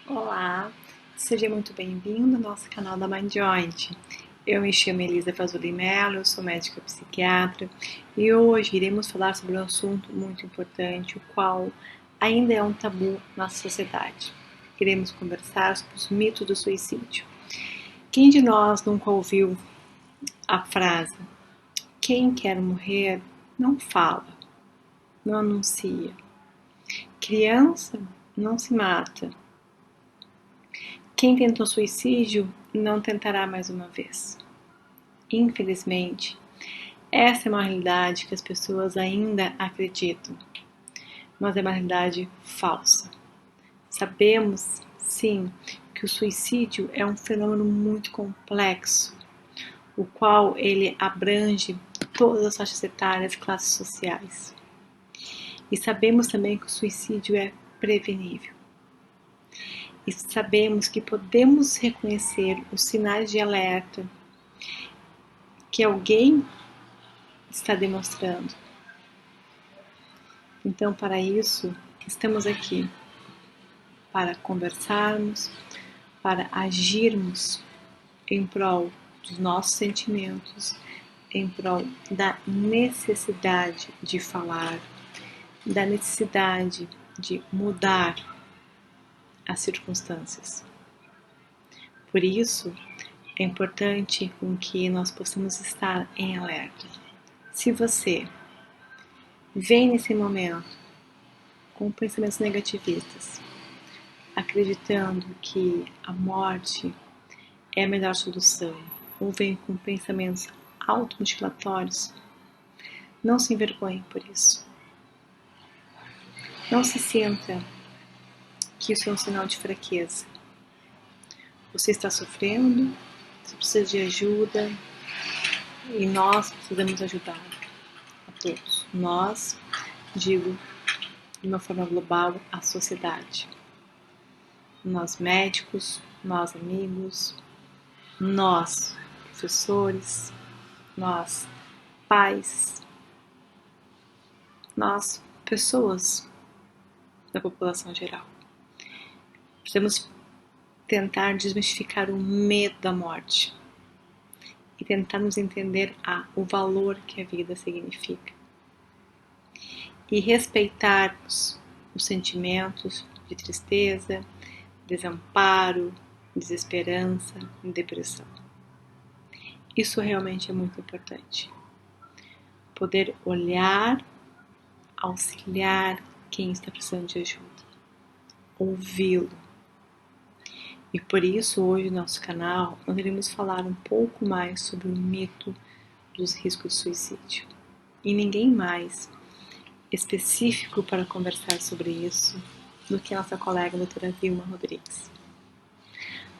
Olá, seja muito bem-vindo ao nosso canal da Mind Joint. Eu me chamo Elisa Fazoli Mello, eu sou médica psiquiatra e hoje iremos falar sobre um assunto muito importante, o qual ainda é um tabu na sociedade. Iremos conversar sobre os mitos do suicídio. Quem de nós nunca ouviu a frase: quem quer morrer não fala, não anuncia. Criança não se mata. Quem tentou suicídio não tentará mais uma vez. Infelizmente, essa é uma realidade que as pessoas ainda acreditam, mas é uma realidade falsa. Sabemos, sim, que o suicídio é um fenômeno muito complexo, o qual ele abrange todas as faixas etárias e classes sociais. E sabemos também que o suicídio é prevenível. E sabemos que podemos reconhecer os sinais de alerta que alguém está demonstrando. Então, para isso, estamos aqui para conversarmos, para agirmos em prol dos nossos sentimentos, em prol da necessidade de falar, da necessidade de mudar as circunstâncias. Por isso, é importante com que nós possamos estar em alerta. Se você vem nesse momento com pensamentos negativistas, acreditando que a morte é a melhor solução, ou vem com pensamentos automutilatórios, não se envergonhe por isso. Não se sinta que isso é um sinal de fraqueza. Você está sofrendo, você precisa de ajuda e nós precisamos ajudar a todos. Nós, digo de uma forma global, a sociedade. Nós médicos, nós amigos, nós professores, nós pais, nós pessoas da população geral. Precisamos tentar desmistificar o medo da morte e tentarmos entender o valor que a vida significa. E respeitarmos os sentimentos de tristeza, desamparo, desesperança e depressão. Isso realmente é muito importante. Poder olhar, auxiliar quem está precisando de ajuda, ouvi-lo. E por isso hoje no nosso canal nós iremos falar um pouco mais sobre o mito dos riscos de suicídio. E ninguém mais específico para conversar sobre isso do que a nossa colega a doutora Vilma Rodrigues.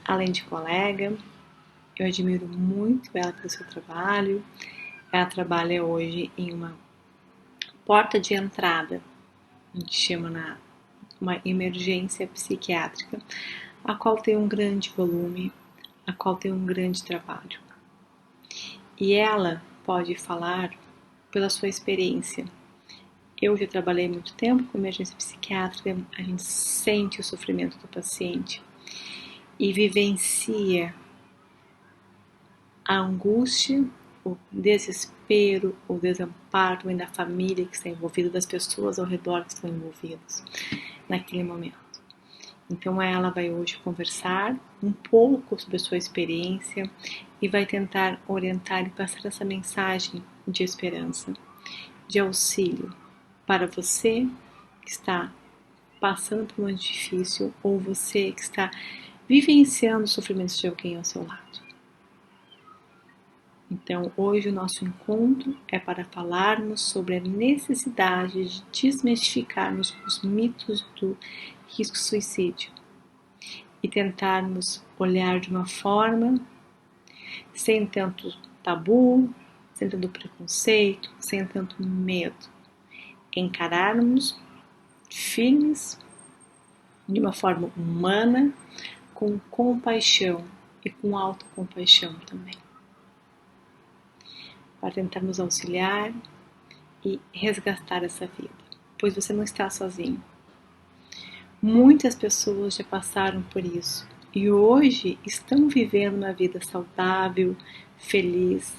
Além de colega, eu admiro muito ela pelo seu trabalho. Ela trabalha hoje em uma porta de entrada, a gente chama uma emergência psiquiátrica, a qual tem um grande volume, a qual tem um grande trabalho. E ela pode falar pela sua experiência. Eu já trabalhei muito tempo com emergência psiquiátrica, a gente sente o sofrimento do paciente e vivencia a angústia, o desespero, o desamparo também da família que está envolvida, das pessoas ao redor que estão envolvidas naquele momento. Então ela vai hoje conversar um pouco sobre a sua experiência e vai tentar orientar e passar essa mensagem de esperança, de auxílio para você que está passando por um momento difícil ou você que está vivenciando os sofrimentos de alguém ao seu lado. Então, hoje o nosso encontro é para falarmos sobre a necessidade de desmistificarmos os mitos do risco de suicídio e tentarmos olhar de uma forma sem tanto tabu, sem tanto preconceito, sem tanto medo. Encararmos firmes, de uma forma humana, com compaixão e com autocompaixão também, para tentarmos auxiliar e resgatar essa vida, pois você não está sozinho. Muitas pessoas já passaram por isso e hoje estão vivendo uma vida saudável, feliz,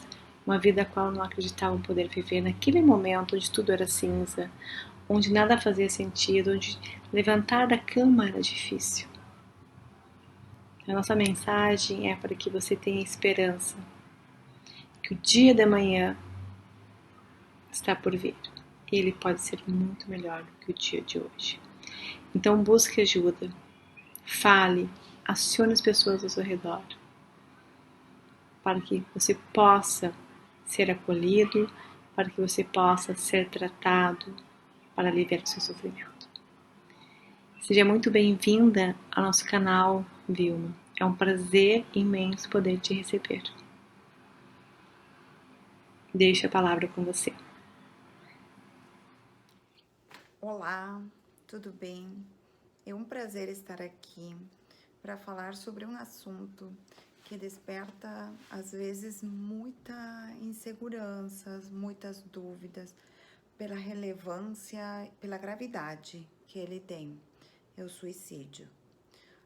uma vida a qual não acreditavam poder viver naquele momento onde tudo era cinza, onde nada fazia sentido, onde levantar da cama era difícil. A nossa mensagem é para que você tenha esperança, que o dia da manhã está por vir. Ele pode ser muito melhor do que o dia de hoje. Então busque ajuda, fale, acione as pessoas ao seu redor, para que você possa ser acolhido, para que você possa ser tratado, para aliviar o seu sofrimento. Seja muito bem-vinda ao nosso canal, Vilma. É um prazer imenso poder te receber. Deixo a palavra com você. Olá, tudo bem? É um prazer estar aqui para falar sobre um assunto que desperta, às vezes, muita inseguranças, muitas dúvidas pela relevância, pela gravidade que ele tem, é o suicídio.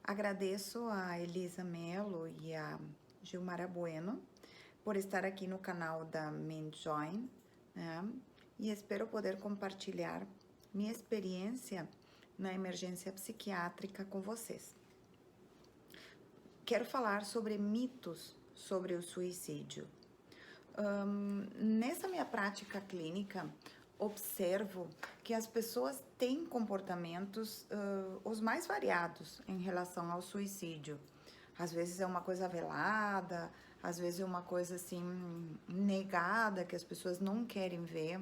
Agradeço a Elisa Mello e a Gilmara Bueno por estar aqui no canal da MindJoin, né? E espero poder compartilhar minha experiência na emergência psiquiátrica com vocês. Quero falar sobre mitos sobre o suicídio. Nessa minha prática clínica, observo que as pessoas têm comportamentos os mais variados em relação ao suicídio. Às vezes é uma coisa velada, às vezes é uma coisa assim negada que as pessoas não querem ver.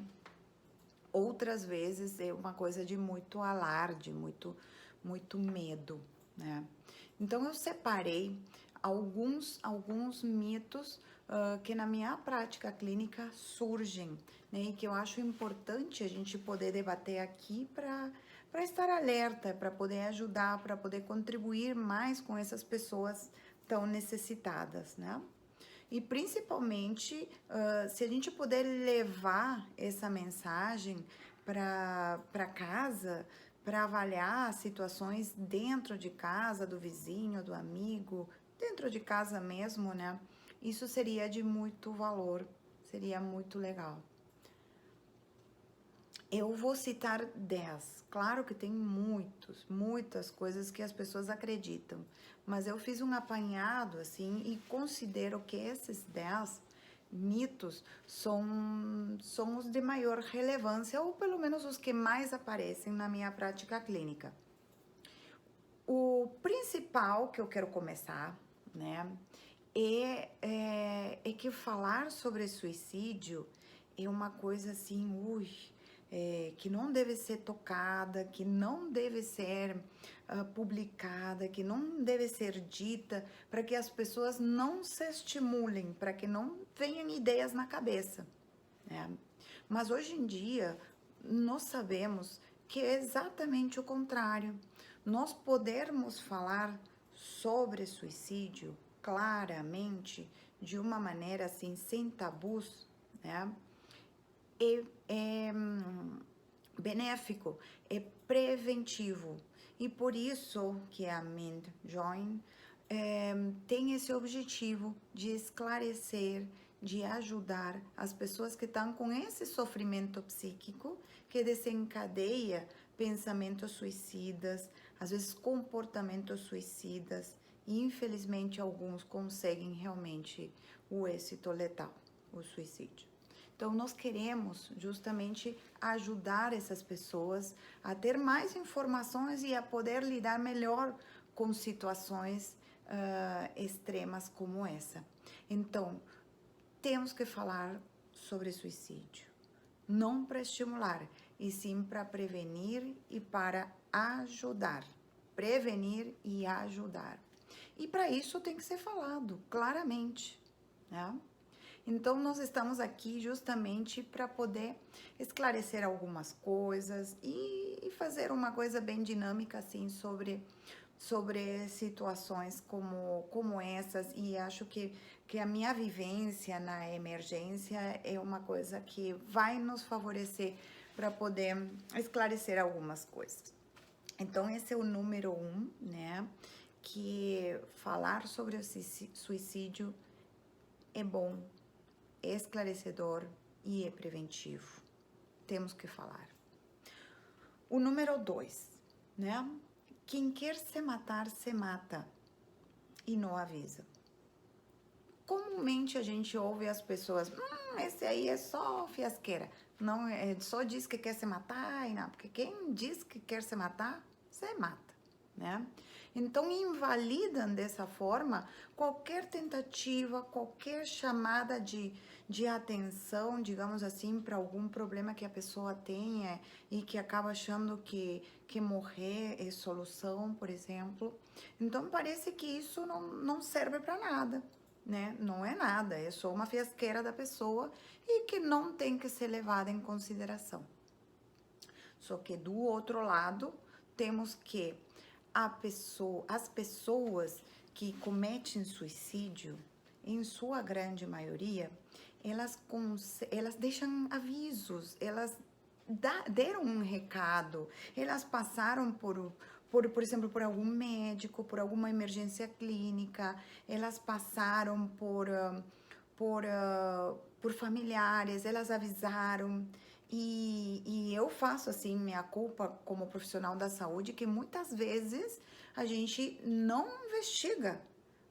Outras vezes é uma coisa de muito alarde, muito medo, né? Então eu separei alguns mitos que na minha prática clínica surgem, né? E que eu acho importante a gente poder debater aqui para estar alerta, para poder ajudar, para poder contribuir mais com essas pessoas tão necessitadas, né? E principalmente, se a gente puder levar essa mensagem para casa, para avaliar situações dentro de casa, do vizinho, do amigo, dentro de casa mesmo, né? Isso seria de muito valor, seria muito legal. Eu vou citar 10. Claro que tem muitas coisas que as pessoas acreditam, mas eu fiz um apanhado assim e considero que esses 10 mitos são os de maior relevância, ou pelo menos os que mais aparecem na minha prática clínica. O principal que eu quero começar, né, é que falar sobre suicídio é uma coisa assim, que não deve ser tocada, que não deve ser publicada, que não deve ser dita, para que as pessoas não se estimulem, para que não venham ideias na cabeça, né? Mas hoje em dia, nós sabemos que é exatamente o contrário. Nós podermos falar sobre suicídio claramente, de uma maneira assim, sem tabus, né? É benéfico, é preventivo. E por isso que a MindJoin tem esse objetivo de esclarecer, de ajudar as pessoas que estão com esse sofrimento psíquico que desencadeia pensamentos suicidas, às vezes comportamentos suicidas, e infelizmente alguns conseguem realmente o êxito letal, o suicídio. Então, nós queremos justamente ajudar essas pessoas a ter mais informações e a poder lidar melhor com situações extremas como essa. Então, temos que falar sobre suicídio, não para estimular, e sim para prevenir e para ajudar. Prevenir e ajudar. E para isso tem que ser falado claramente, né? Então, nós estamos aqui justamente para poder esclarecer algumas coisas e fazer uma coisa bem dinâmica, assim, sobre situações como essas. E acho que a minha vivência na emergência é uma coisa que vai nos favorecer para poder esclarecer algumas coisas. Então, esse é o número 1, né? Que falar sobre o suicídio é bom, é esclarecedor e é preventivo. Temos que falar. O número 2, né? Quem quer se matar, se mata e não avisa. Comumente a gente ouve as pessoas, esse aí é só fiasqueira, não é, só diz que quer se matar e não, porque quem diz que quer se matar, se mata, né? Então invalidam dessa forma qualquer tentativa, qualquer chamada de atenção, digamos assim, para algum problema que a pessoa tenha e que acaba achando que morrer é solução, por exemplo. Então parece que isso não serve para nada, né? Não é nada, é só uma fiasqueira da pessoa e que não tem que ser levada em consideração. Só que do outro lado, temos que as pessoas que cometem suicídio, em sua grande maioria, elas deixam avisos, elas deram um recado, elas passaram por exemplo, por algum médico, por alguma emergência clínica, elas passaram por familiares, elas avisaram. E eu faço assim minha culpa como profissional da saúde, que muitas vezes a gente não investiga.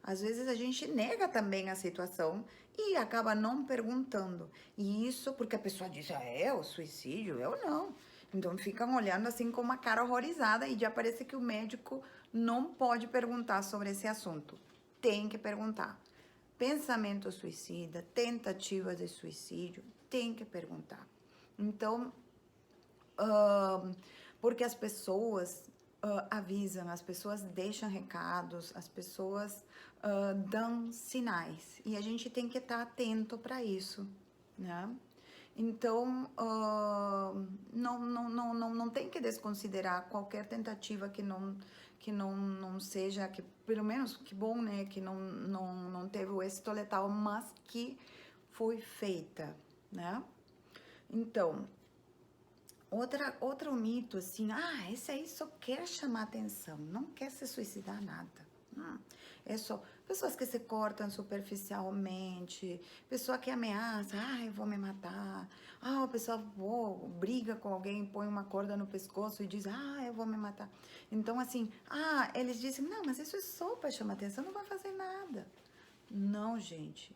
Às vezes a gente nega também a situação e acaba não perguntando. E isso porque a pessoa diz, o suicídio? Eu não. Então ficam olhando assim com uma cara horrorizada e já parece que o médico não pode perguntar sobre esse assunto. Tem que perguntar. Pensamento suicida, tentativa de suicídio, tem que perguntar. Então, porque as pessoas avisam, as pessoas deixam recados, as pessoas dão sinais e a gente tem que estar atento para isso, né? Então, não tem que desconsiderar qualquer tentativa que não seja, que pelo menos, que bom, né, que não teve o êxito letal, mas que foi feita, né? Então, outro mito, assim, esse aí só quer chamar atenção, não quer se suicidar nada. É só pessoas que se cortam superficialmente, pessoa que ameaça, eu vou me matar. A pessoa briga com alguém, põe uma corda no pescoço e diz, eu vou me matar. Então, assim, eles dizem, não, mas isso é só para chamar atenção, não vai fazer nada. Não, gente.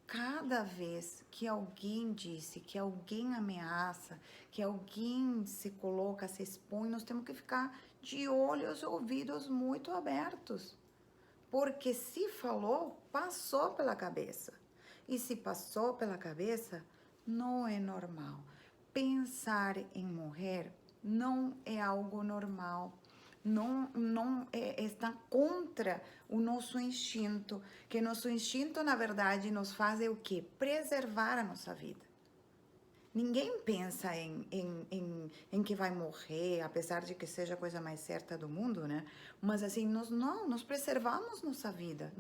Cada vez que alguém disse, que alguém ameaça, que alguém se coloca, se expõe, nós temos que ficar de olhos e ouvidos muito abertos. Porque se falou, passou pela cabeça. E se passou pela cabeça, não é normal. Pensar em morrer não é algo normal. Está contra o nosso instinto, que nosso instinto, na verdade, nos faz o quê? Preservar a nossa vida. Ninguém pensa em que vai morrer, apesar de que seja a coisa mais certa do mundo, né? Mas assim, nós preservamos nossa vida,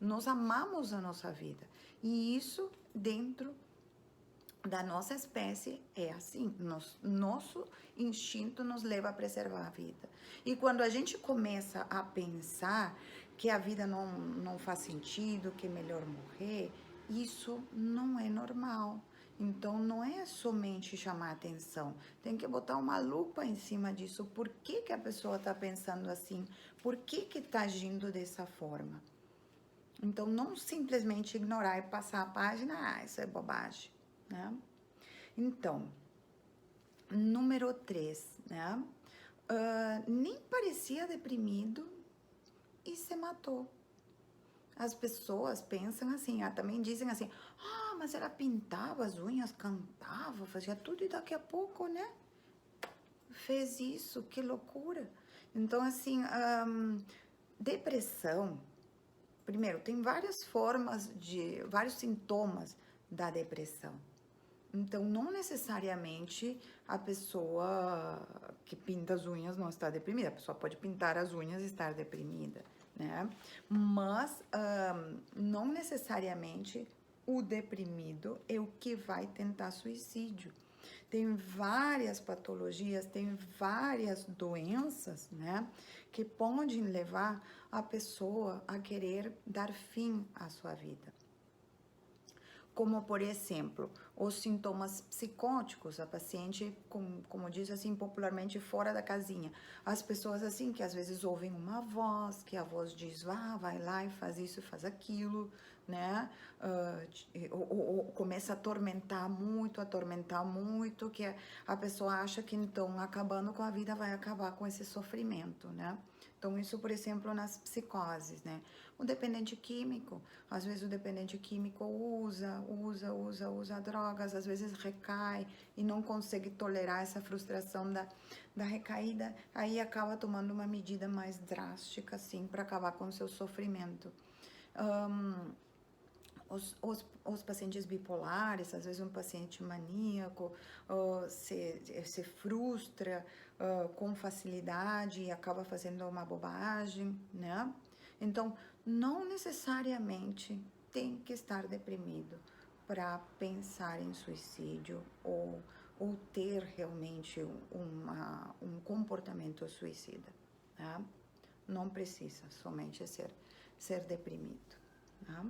nós amamos a nossa vida. E isso dentro da nossa espécie é assim, nosso instinto nos leva a preservar a vida. E quando a gente começa a pensar que a vida não faz sentido, que é melhor morrer, isso não é normal. Então não é somente chamar atenção, tem que botar uma lupa em cima disso. Por que a pessoa está pensando assim? Por que está agindo dessa forma? Então não simplesmente ignorar e passar a página, isso é bobagem, né? Então, número 3, né? Nem parecia deprimido e se matou. As pessoas pensam assim, também dizem assim, mas ela pintava as unhas, cantava, fazia tudo e daqui a pouco, né? Fez isso, que loucura. Então, assim, depressão, primeiro, tem várias vários sintomas da depressão. Então, não necessariamente a pessoa que pinta as unhas não está deprimida. A pessoa pode pintar as unhas e estar deprimida, né? Mas não necessariamente o deprimido é o que vai tentar suicídio. tem várias patologias, tem várias doenças, né, que podem levar a pessoa a querer dar fim à sua vida. Como, por exemplo, os sintomas psicóticos, a paciente, como diz assim popularmente, fora da casinha. As pessoas assim que às vezes ouvem uma voz, que a voz diz, vai lá e faz isso e faz aquilo, né? Ou começa a atormentar muito, que a pessoa acha que então acabando com a vida vai acabar com esse sofrimento, né? Então, isso, por exemplo, nas psicoses, né? O dependente químico, às vezes o dependente químico usa drogas, às vezes recai e não consegue tolerar essa frustração da recaída, aí acaba tomando uma medida mais drástica, assim, para acabar com o seu sofrimento. Os pacientes bipolares, às vezes um paciente maníaco se frustra com facilidade e acaba fazendo uma bobagem, né? Então, não necessariamente tem que estar deprimido para pensar em suicídio ou ter realmente um comportamento suicida, tá? Não precisa somente ser deprimido, tá?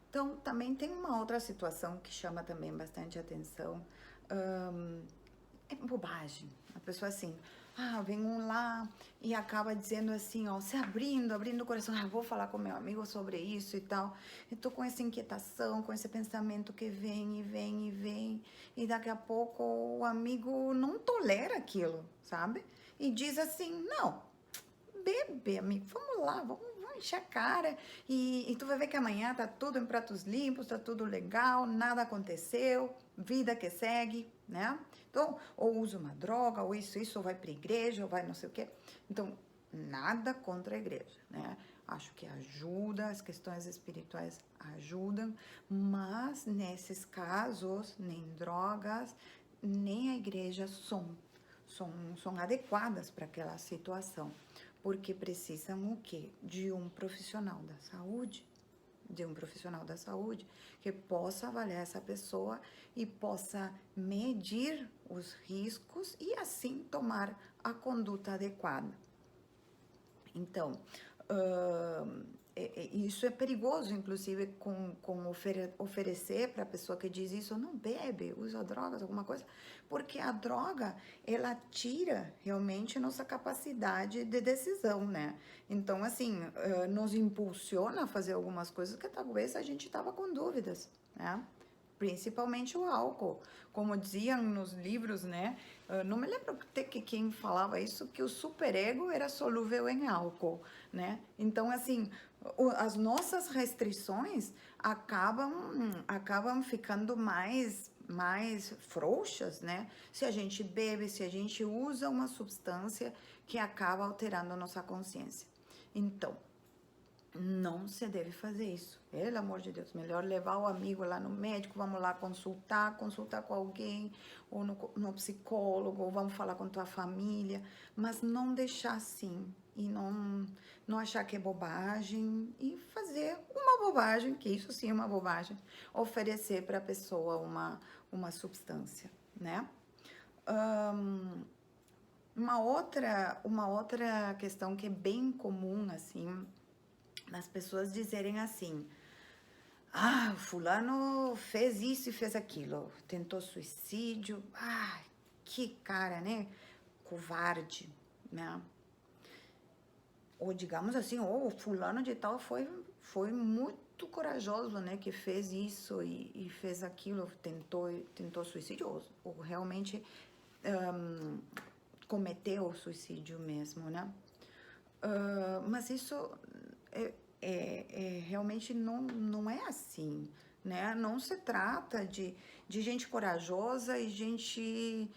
Então, também tem uma outra situação que chama também bastante atenção, é bobagem. A pessoa assim, vem um lá e acaba dizendo assim, ó, se abrindo o coração, vou falar com meu amigo sobre isso e tal. Eu tô com essa inquietação, com esse pensamento que vem e vem e vem, e daqui a pouco o amigo não tolera aquilo, sabe? E diz assim, não, bebe, amigo, vamos lá, vamos encher a cara e tu vai ver que amanhã tá tudo em pratos limpos, tá tudo legal, nada aconteceu, vida que segue, né? Então, ou usa uma droga, ou isso, ou vai pra igreja, ou vai não sei o quê. Então, nada contra a igreja, né? Acho que ajuda, as questões espirituais ajudam, mas nesses casos, nem drogas, nem a igreja são adequadas para aquela situação, porque precisam o quê? De um profissional da saúde, que possa avaliar essa pessoa e possa medir os riscos e assim tomar a conduta adequada. Então, isso é perigoso, inclusive, com oferecer para a pessoa que diz isso, não bebe, usa drogas, alguma coisa, porque a droga, ela tira realmente nossa capacidade de decisão, né? Então, assim, nos impulsiona a fazer algumas coisas que talvez a gente estava com dúvidas, né? Principalmente o álcool. Como diziam nos livros, né? Não me lembro que quem falava isso, que o superego era solúvel em álcool, né? Então, assim, as nossas restrições acabam ficando mais frouxas, né? Se a gente bebe, se a gente usa uma substância que acaba alterando a nossa consciência. Então, não se deve fazer isso, pelo amor de Deus. Melhor levar o amigo lá no médico, vamos lá consultar com alguém, ou no psicólogo, ou vamos falar com tua família, mas não deixar assim, e não achar que é bobagem, e fazer uma bobagem, que isso sim é uma bobagem, oferecer para a pessoa uma substância, né? Uma outra questão que é bem comum, assim, das pessoas dizerem assim, fulano fez isso e fez aquilo, tentou suicídio, que cara, né, covarde, né, ou digamos assim, fulano de tal foi muito corajoso, né, que fez isso e fez aquilo, tentou suicídio, ou realmente cometeu suicídio mesmo, né, mas isso realmente não é assim, né? Não se trata de gente corajosa e gente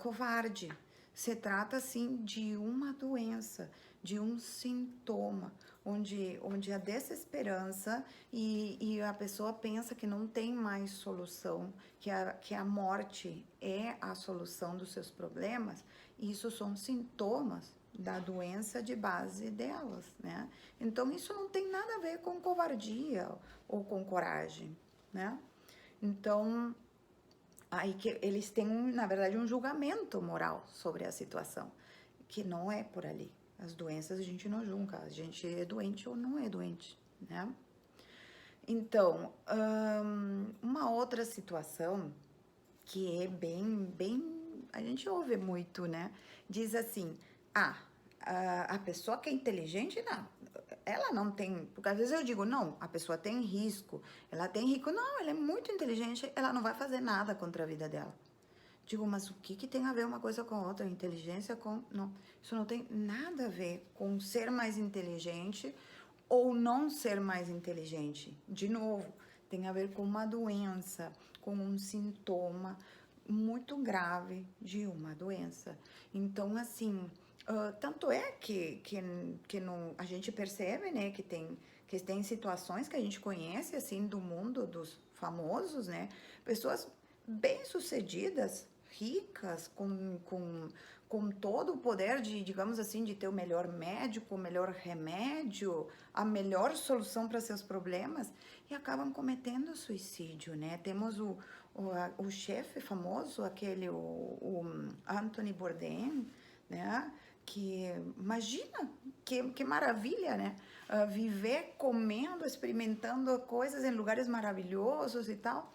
covarde. Se trata, sim, de uma doença, de um sintoma, onde a desesperança e a pessoa pensa que não tem mais solução, que a morte é a solução dos seus problemas, isso são sintomas da doença de base delas, né? Então, isso não tem nada a ver com covardia ou com coragem, né? Então, aí que eles têm, na verdade, um julgamento moral sobre a situação, que não é por ali. As doenças a gente não julga, a gente é doente ou não é doente, né? Então, uma outra situação que é bem, a gente ouve muito, né? Diz assim, a pessoa que é inteligente, não, ela não tem, porque às vezes eu digo, não, a pessoa tem risco, ela tem risco, não, ela é muito inteligente, ela não vai fazer nada contra a vida dela. Digo, mas o que tem a ver uma coisa com a outra? Inteligência com... Não, isso não tem nada a ver com ser mais inteligente ou não ser mais inteligente. De novo, tem a ver com uma doença, com um sintoma muito grave de uma doença. Então, assim, tanto é que não, a gente percebe, né, que tem situações que a gente conhece, assim, do mundo dos famosos, né, pessoas bem-sucedidas, ricas, com todo o poder de, digamos assim, de ter o melhor médico, o melhor remédio, a melhor solução para seus problemas, e acabam cometendo suicídio, né? Temos o chefe famoso, o Anthony Bourdain, né? Que imagina que maravilha, né? Viver comendo, experimentando coisas em lugares maravilhosos e tal.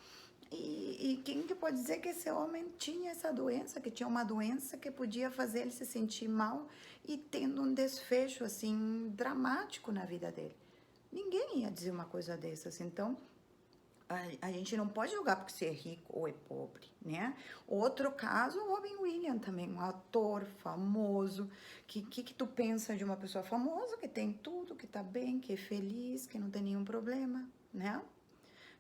E quem que pode dizer que esse homem tinha essa doença, que tinha uma doença que podia fazer ele se sentir mal e tendo um desfecho assim dramático na vida dele? Ninguém ia dizer uma coisa dessas. Então, a gente não pode julgar porque você é rico ou é pobre, né? Outro caso, o Robin Williams também, um ator famoso. Que tu pensa de uma pessoa famosa que tem tudo, que tá bem, que é feliz, que não tem nenhum problema, né?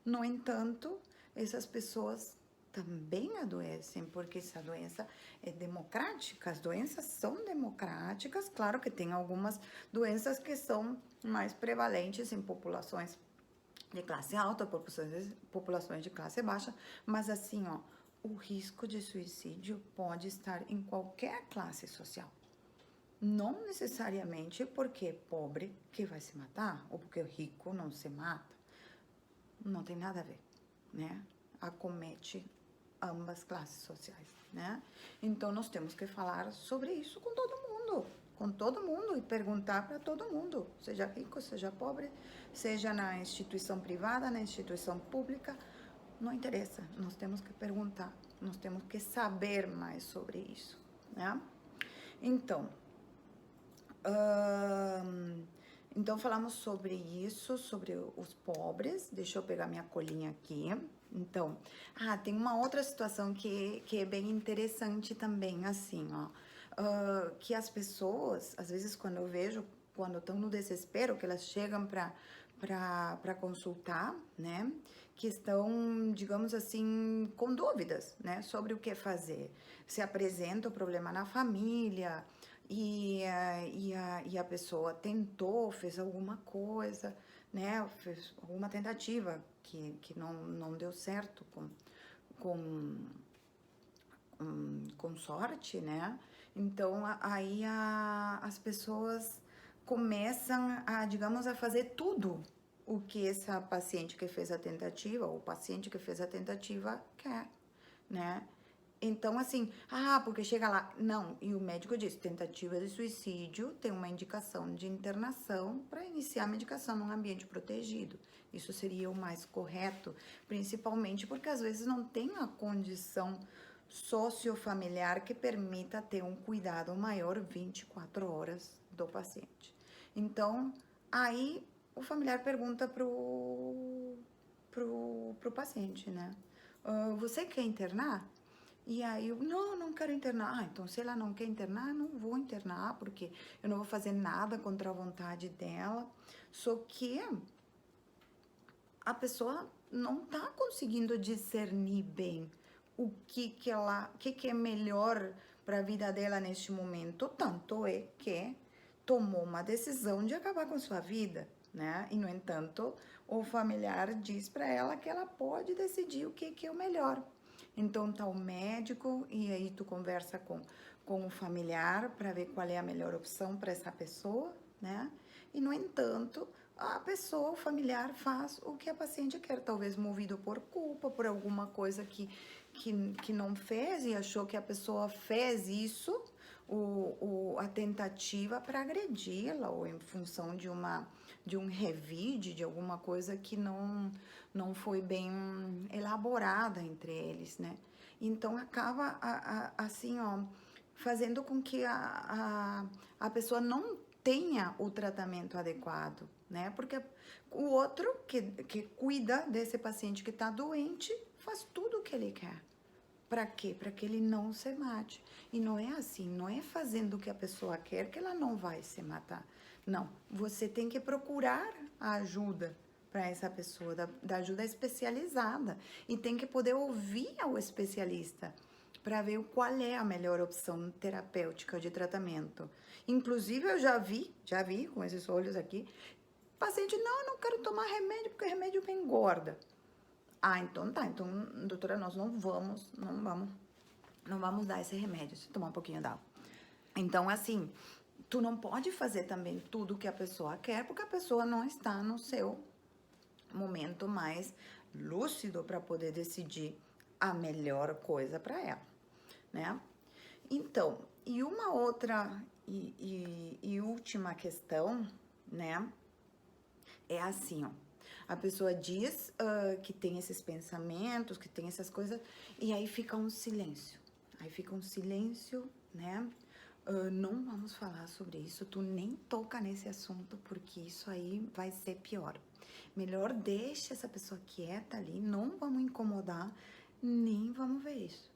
No entanto, essas pessoas também adoecem, porque essa doença é democrática, as doenças são democráticas, claro que tem algumas doenças que são mais prevalentes em populações de classe alta, populações de classe baixa, mas assim, ó, o risco de suicídio pode estar em qualquer classe social. Não necessariamente porque é pobre que vai se matar, ou porque o rico não se mata. Não tem nada a ver, né? Acomete ambas classes sociais, né? Então nós temos que falar sobre isso com todo mundo e perguntar para todo mundo, seja rico, seja pobre, seja na instituição privada, na instituição pública, não interessa, nós temos que perguntar, nós temos que saber mais sobre isso, né? Então, então falamos sobre isso, sobre os pobres. Deixa eu pegar minha colinha aqui. Então, tem uma outra situação que é bem interessante também, assim, ó. Que as pessoas, às vezes quando eu vejo, quando estão no desespero, que elas chegam para consultar, né? Que estão, digamos assim, com dúvidas, né? Sobre o que fazer. Se apresenta o problema na família, e a pessoa tentou, fez alguma coisa, né? Fez alguma tentativa que não deu certo com, com sorte, né? Então, aí as pessoas começam a, digamos, a fazer tudo o que essa paciente que fez a tentativa, ou o paciente que fez a tentativa quer, né? Então, assim, porque chega lá. Não, e o médico diz: tentativa de suicídio tem uma indicação de internação para iniciar a medicação num ambiente protegido. Isso seria o mais correto, principalmente porque às vezes não tem a condição sociofamiliar que permita ter um cuidado maior 24 horas do paciente. Então, aí o familiar pergunta pro paciente, né? Você quer internar? E aí eu, não quero internar. Então se ela não quer internar, eu não vou internar, porque eu não vou fazer nada contra a vontade dela. Só que a pessoa não tá conseguindo discernir bem o que é melhor para a vida dela neste momento. Tanto é que tomou uma decisão de acabar com sua vida, né? E no entanto, o familiar diz para ela que ela pode decidir o que é o melhor. Então tá o médico e aí tu conversa com o familiar para ver qual é a melhor opção para essa pessoa, né? E no entanto, a pessoa, o familiar faz o que a paciente quer, talvez movido por culpa, por alguma coisa que não fez e achou que a pessoa fez isso, a tentativa para agredi-la, ou em função de um revide, de alguma coisa que não foi bem elaborada entre eles, né? Então acaba assim, ó, fazendo com que a pessoa não tenha o tratamento adequado, né? Porque o outro que cuida desse paciente que está doente faz tudo o que ele quer. Para quê? Para que ele não se mate. E não é assim, não é fazendo o que a pessoa quer que ela não vai se matar. Não, você tem que procurar a ajuda para essa pessoa, da ajuda especializada. E tem que poder ouvir ao especialista para ver qual é a melhor opção terapêutica de tratamento. Inclusive, eu já vi com esses olhos aqui, paciente, não, eu não quero tomar remédio porque remédio me engorda. Ah, então tá. Então, doutora, nós não vamos dar esse remédio. Se tomar um pouquinho d'água. Então, assim, tu não pode fazer também tudo que a pessoa quer, porque a pessoa não está no seu momento mais lúcido para poder decidir a melhor coisa para ela, né? Então, e uma outra e última questão, né? É assim, ó. A pessoa diz que tem esses pensamentos, que tem essas coisas, e aí fica um silêncio. Aí fica um silêncio, né? Não vamos falar sobre isso, tu nem toca nesse assunto, porque isso aí vai ser pior. Melhor deixa essa pessoa quieta ali, não vamos incomodar, nem vamos ver isso.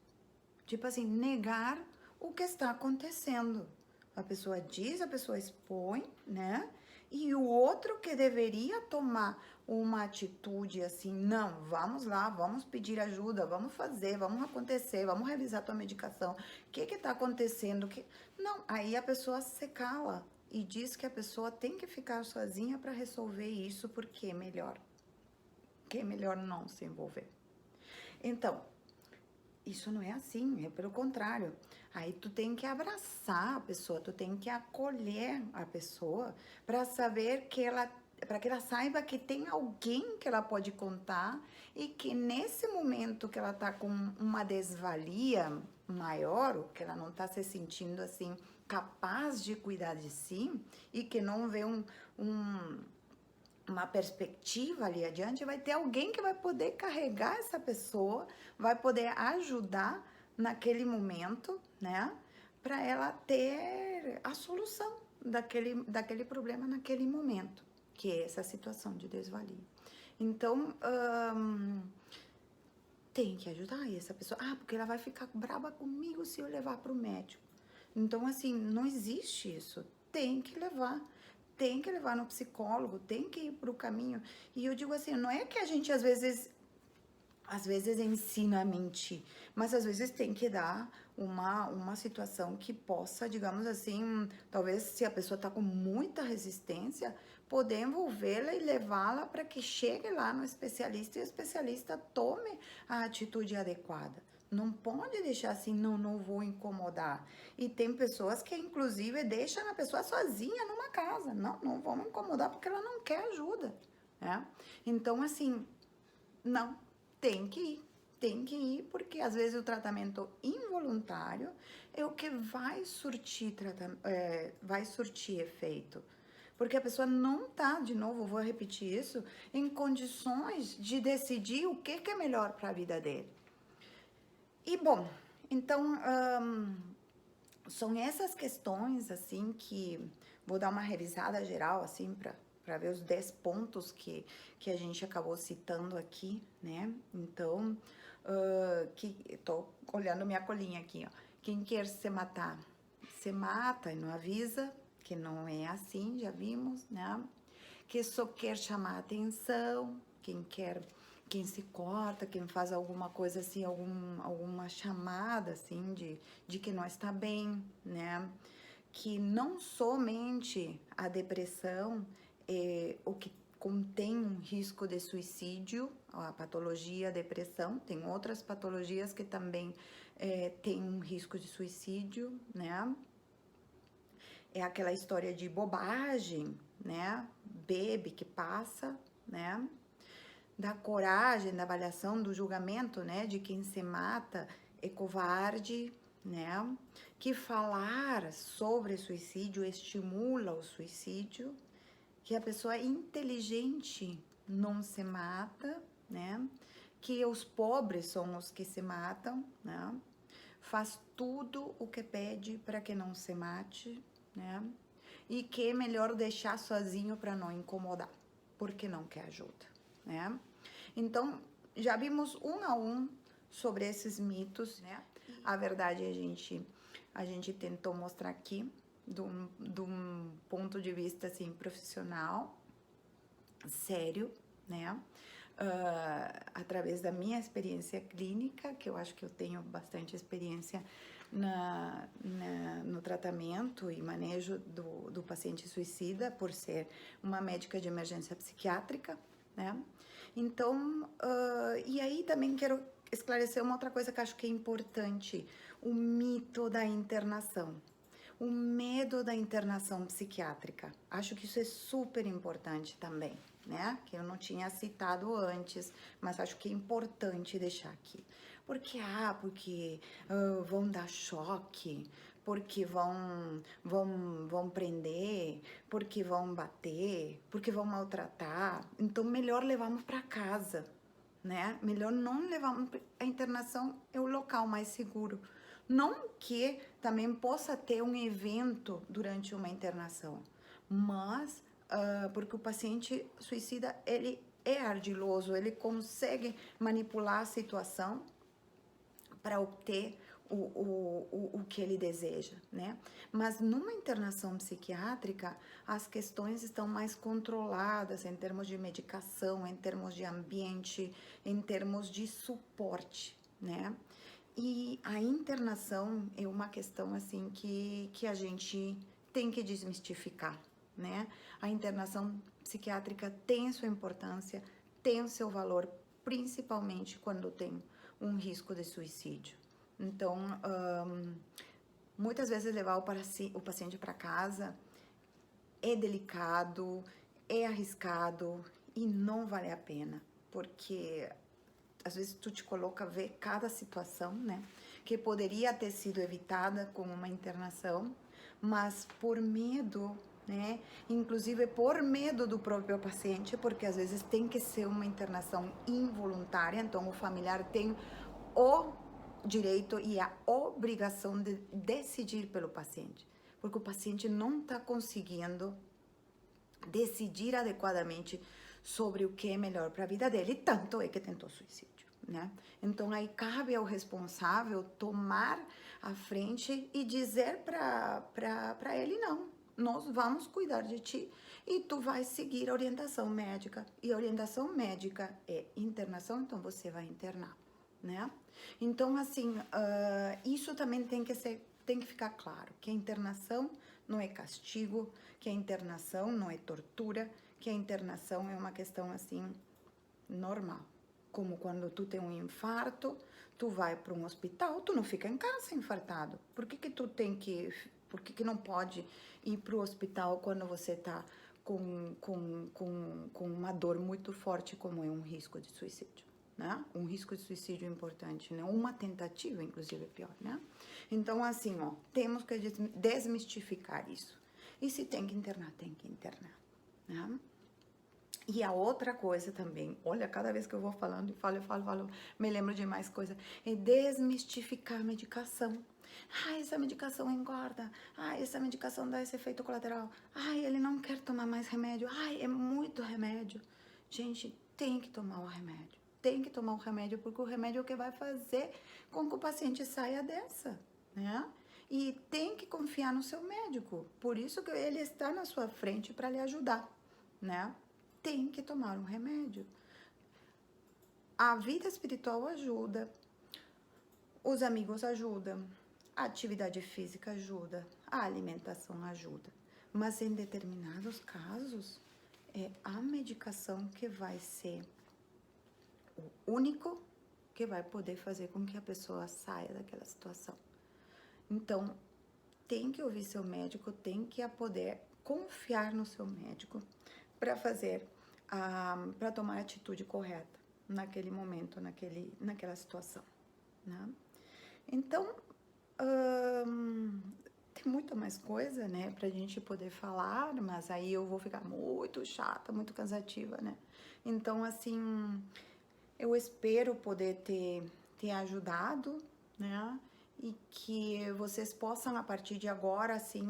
Tipo assim, negar o que está acontecendo. A pessoa diz, a pessoa expõe, né? E o outro que deveria tomar uma atitude assim, não, vamos lá, vamos pedir ajuda, vamos fazer, vamos acontecer, vamos revisar tua medicação. O que tá acontecendo? Não, aí a pessoa se cala e diz que a pessoa tem que ficar sozinha para resolver isso, porque é melhor. Que é melhor não se envolver. Então, isso não é assim, é pelo contrário. Aí tu tem que abraçar a pessoa, tu tem que acolher a pessoa para saber que para que ela saiba que tem alguém que ela pode contar e que nesse momento que ela tá com uma desvalia maior, ou que ela não tá se sentindo assim capaz de cuidar de si e que não vê uma perspectiva ali adiante, vai ter alguém que vai poder carregar essa pessoa, vai poder ajudar naquele momento, né? Para ela ter a solução daquele problema naquele momento, que é essa situação de desvalia. Então, tem que ajudar essa pessoa. Ah, porque ela vai ficar brava comigo se eu levar para o médico. Então, assim, não existe isso. Tem que levar. Tem que levar no psicólogo, tem que ir para o caminho. E eu digo assim, não é que a gente às vezes ensina a mentir, mas às vezes tem que dar uma situação que possa, digamos assim, talvez se a pessoa está com muita resistência, poder envolvê-la e levá-la para que chegue lá no especialista e o especialista tome a atitude adequada. Não pode deixar assim, não vou incomodar. E tem pessoas que, inclusive, deixam a pessoa sozinha numa casa. Não vamos incomodar porque ela não quer ajuda, né? Então, assim, não, tem que ir, porque às vezes o tratamento involuntário é o que vai surtir efeito. Porque a pessoa não tá, de novo, vou repetir isso, em condições de decidir o que é melhor para a vida dele. E bom, então são essas questões assim que vou dar uma revisada geral assim para ver os 10 pontos que a gente acabou citando aqui, né? Então, que tô olhando minha colinha aqui, ó. Quem quer se matar, se mata e não avisa, que não é assim, já vimos, né? Que só quer chamar atenção, quem se corta, quem faz alguma coisa assim, alguma chamada assim de que não está bem, né? Que não somente a depressão é o que contém um risco de suicídio, a patologia depressão, tem outras patologias que também têm um risco de suicídio, né? É aquela história de bobagem, né? Bebe que passa, né? da coragem, da avaliação, do julgamento, né, de quem se mata é covarde, né, que falar sobre suicídio estimula o suicídio, que a pessoa é inteligente não se mata, né, que os pobres são os que se matam, né, faz tudo o que pede para que não se mate, né, e que é melhor deixar sozinho para não incomodar, porque não quer ajuda, né? Então, já vimos um a um sobre esses mitos, né? A verdade a gente tentou mostrar aqui de um ponto de vista assim profissional, sério, né? Através da minha experiência clínica, que eu acho que eu tenho bastante experiência no tratamento e manejo do paciente suicida, por ser uma médica de emergência psiquiátrica, né? Então, e aí também quero esclarecer uma outra coisa que acho que é importante, o mito da internação. O medo da internação psiquiátrica. Acho que isso é super importante também, né? Que eu não tinha citado antes, mas acho que é importante deixar aqui. Porque vão dar choque, porque vão prender, porque vão bater, porque vão maltratar. Então, melhor levarmos para casa, né? Melhor não levarmos. A internação é o local mais seguro. Não que também possa ter um evento durante uma internação, mas porque o paciente suicida, ele é ardiloso, ele consegue manipular a situação para obter o que ele deseja, né? Mas numa internação psiquiátrica, as questões estão mais controladas em termos de medicação, em termos de ambiente, em termos de suporte, né? E a internação é uma questão assim que a gente tem que desmistificar, né? A internação psiquiátrica tem sua importância, tem o seu valor, principalmente quando tem um risco de suicídio. Então, muitas vezes levar o paciente para casa é delicado, é arriscado e não vale a pena, porque às vezes tu te coloca a ver cada situação, né, que poderia ter sido evitada com uma internação, mas por medo, né, inclusive por medo do próprio paciente, porque às vezes tem que ser uma internação involuntária, então o familiar tem o direito e a obrigação de decidir pelo paciente, porque o paciente não está conseguindo decidir adequadamente sobre o que é melhor para a vida dele, tanto é que tentou suicídio, né? Então aí cabe ao responsável tomar a frente e dizer para ele não, nós vamos cuidar de ti e tu vai seguir a orientação médica, e a orientação médica é internação, então você vai internar, né? Então assim, isso também tem que ficar claro, que a internação não é castigo, que a internação não é tortura, que a internação é uma questão assim normal. Como quando tu tem um infarto, tu vai para um hospital, tu não fica em casa infartado. Por que não pode ir para o hospital quando você está com uma dor muito forte, como é um risco de suicídio? Né? Um risco de suicídio importante, né? Uma tentativa, inclusive, é pior, né? Então, assim, ó, temos que desmistificar isso. E se tem que internar, tem que internar, né? E a outra coisa também, olha, cada vez que eu vou falando, falo, me lembro de mais coisa, é desmistificar a medicação. Ai, essa medicação engorda. Ai, essa medicação dá esse efeito colateral. Ai, ele não quer tomar mais remédio. Ai, é muito remédio. Gente, tem que tomar o remédio. Tem que tomar o remédio, porque o remédio é o que vai fazer com que o paciente saia dessa, né? E tem que confiar no seu médico. Por isso que ele está na sua frente para lhe ajudar, né? Tem que tomar um remédio. A vida espiritual ajuda, os amigos ajudam, a atividade física ajuda, a alimentação ajuda. Mas em determinados casos, é a medicação que vai ser o único que vai poder fazer com que a pessoa saia daquela situação. Então, tem que ouvir seu médico, tem que poder confiar no seu médico para fazer para tomar a atitude correta naquele momento, naquela situação, né? Então, tem muita mais coisa, né, pra gente poder falar, mas aí eu vou ficar muito chata, muito cansativa, né? Então, assim, eu espero poder ter ajudado, né? E que vocês possam, a partir de agora, assim,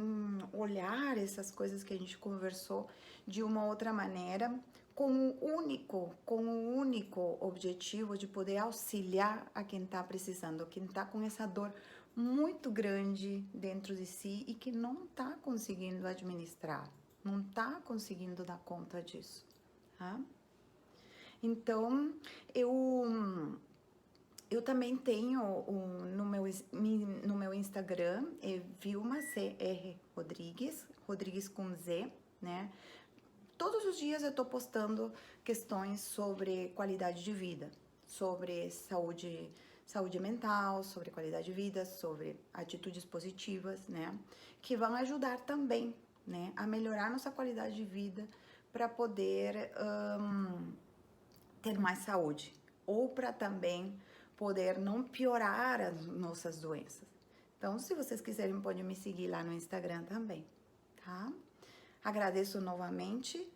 olhar essas coisas que a gente conversou de uma outra maneira, com o único objetivo de poder auxiliar a quem está precisando, quem está com essa dor muito grande dentro de si e que não está conseguindo administrar, não está conseguindo dar conta disso, tá? Então, eu também tenho no meu Instagram, é Vilma CR Rodrigues, Rodrigues com Z, né? Todos os dias eu tô postando questões sobre qualidade de vida, sobre saúde mental, sobre qualidade de vida, sobre atitudes positivas, né? Que vão ajudar também, né, a melhorar nossa qualidade de vida para poder ter mais saúde ou para também poder não piorar as nossas doenças. Então, se vocês quiserem, podem me seguir lá no Instagram também, tá? Agradeço novamente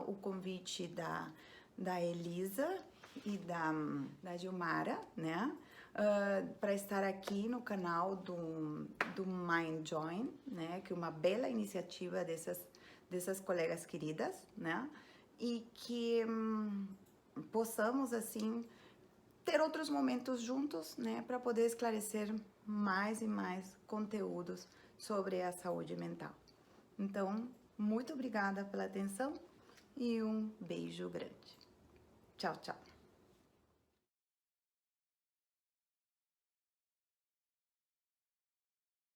o convite da Elisa e da Gilmara, né? Para estar aqui no canal do Mind Join, né? Que é uma bela iniciativa dessas colegas queridas, né? E que possamos, assim, ter outros momentos juntos, né, para poder esclarecer mais e mais conteúdos sobre a saúde mental. Então, muito obrigada pela atenção e um beijo grande. Tchau, tchau.